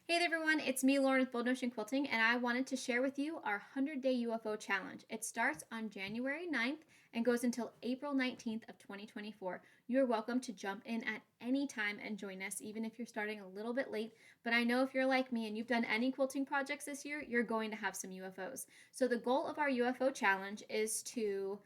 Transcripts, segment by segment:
Hey there, everyone. It's me, Lauren with Bold Notion Quilting, and I wanted to share with you our 100-day UFO challenge. It starts on January 9th and goes until April 19th of 2024. You're welcome to jump in at any time and join us, even if you're starting a little bit late. But I know if you're like me and you've done any quilting projects this year, you're going to have some UFOs. So the goal of our UFO challenge is to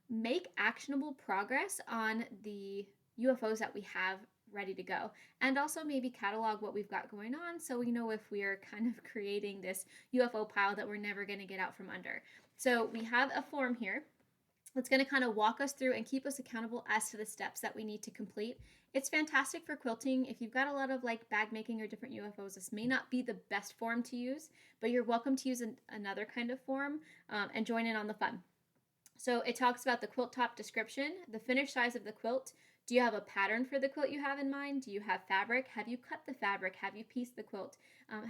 make actionable progress on the UFOs that we have ready to go, and also maybe catalog what we've got going on so we know if we are kind of creating this UFO pile that we're never going to get out from under. So we have a form here that's going to kind of walk us through and keep us accountable as to the steps that we need to complete. It's fantastic for quilting. If you've got a lot of like bag making or different UFOs, this may not be the best form to use, but you're welcome to use another kind of form and join in on the fun. So it talks about the quilt top description, the finished size of the quilt. Do you have a pattern for the quilt you have in mind? Do you have fabric? Have you cut the fabric? Have you pieced the quilt?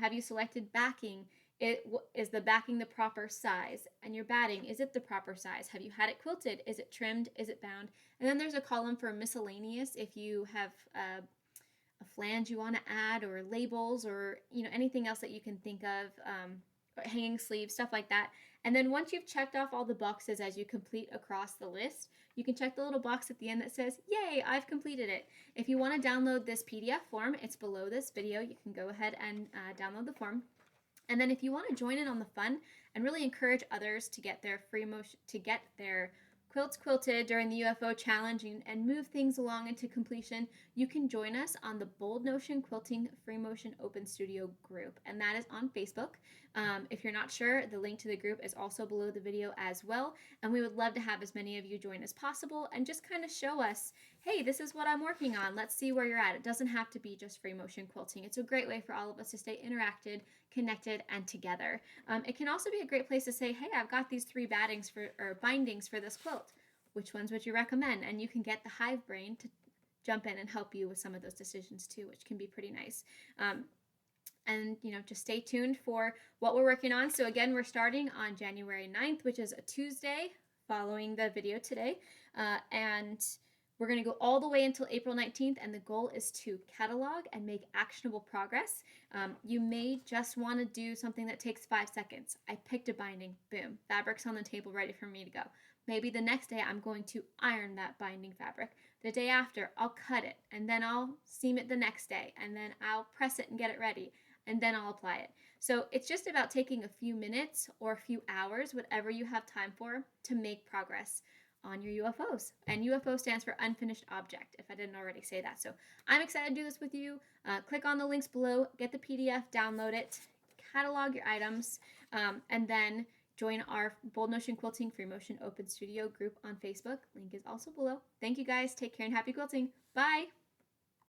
Have you selected backing? Is the backing the proper size? And your batting, is it the proper size? Have you had it quilted? Is it trimmed? Is it bound? And then there's a column for miscellaneous if you have a flange you want to add, or labels, or anything else that you can think of, hanging sleeves, stuff like that. And then once you've checked off all the boxes as you complete across the list, you can check the little box at the end that says, yay, I've completed it. If you want to download this PDF form, it's below this video. You can go ahead and download the form. And then if you want to join in on the fun and really encourage others to get their quilts quilted during the UFO challenge and move things along into completion, you can join us on the Bold Notion Quilting Free Motion Open Studio group, and that is on Facebook. If you're not sure, the link to the group is also below the video as well, and we would love to have as many of you join as possible and just kind of show us, hey, this is what I'm working on. Let's see where you're at. It doesn't have to be just free motion quilting. It's a great way for all of us to stay interacted, connected, and together. It can also be a great place to say, hey, I've got these 3 bindings for this quilt. Which ones would you recommend? And you can get the hive brain to jump in and help you with some of those decisions too, which can be pretty nice. And just stay tuned for what we're working on. So again, we're starting on January 9th, which is a Tuesday, following the video today. And we're going to go all the way until April 19th, and the goal is to catalog and make actionable progress. You may just want to do something that takes 5 seconds. I picked a binding, boom, fabric's on the table ready for me to go. Maybe the next day I'm going to iron that binding fabric. The day after, I'll cut it, and then I'll seam it the next day, and then I'll press it and get it ready, and then I'll apply it. So it's just about taking a few minutes or a few hours, whatever you have time for, to make progress on your UFOs. And UFO stands for unfinished object, if I didn't already say that. So I'm excited to do this with you. Click on the links below, get the PDF, download it, catalog your items, and then join our Bold Notion Quilting Free Motion Open Studio group on Facebook. Link is also below. Thank you guys. Take care and happy quilting. Bye.